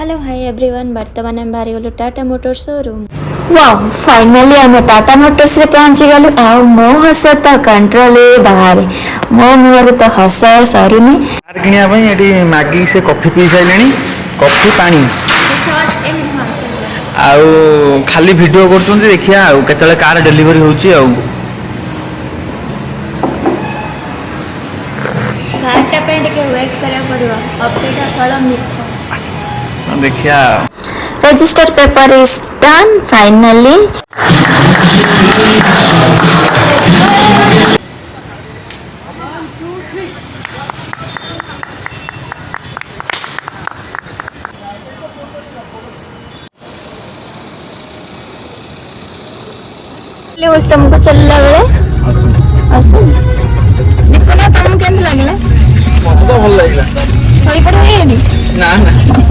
Hello hi everyone बर्तमान आम बाहरी गलु Tata motor showroom. Wow finally आम टाटा मोटर्स रे पहुंची गलु आ मो हस तो कंट्रोल बाहर मो मुहर तो हस सरुनी कार किनिया पई एटी मागी से कॉफी पी साइलेनी कॉफी पानी आउ खाली वीडियो करछुंती देखिया आउ केतले कार डिलीवरी होउची आउ घाटा पे टिके वेट करिया पड़िबो अपडेट फल मिल देखिया register paper is done finally. तुमको चलला बेले असम निकोला तुमको केंत लागला मत तो भल लागला सही पड़ गई ना ना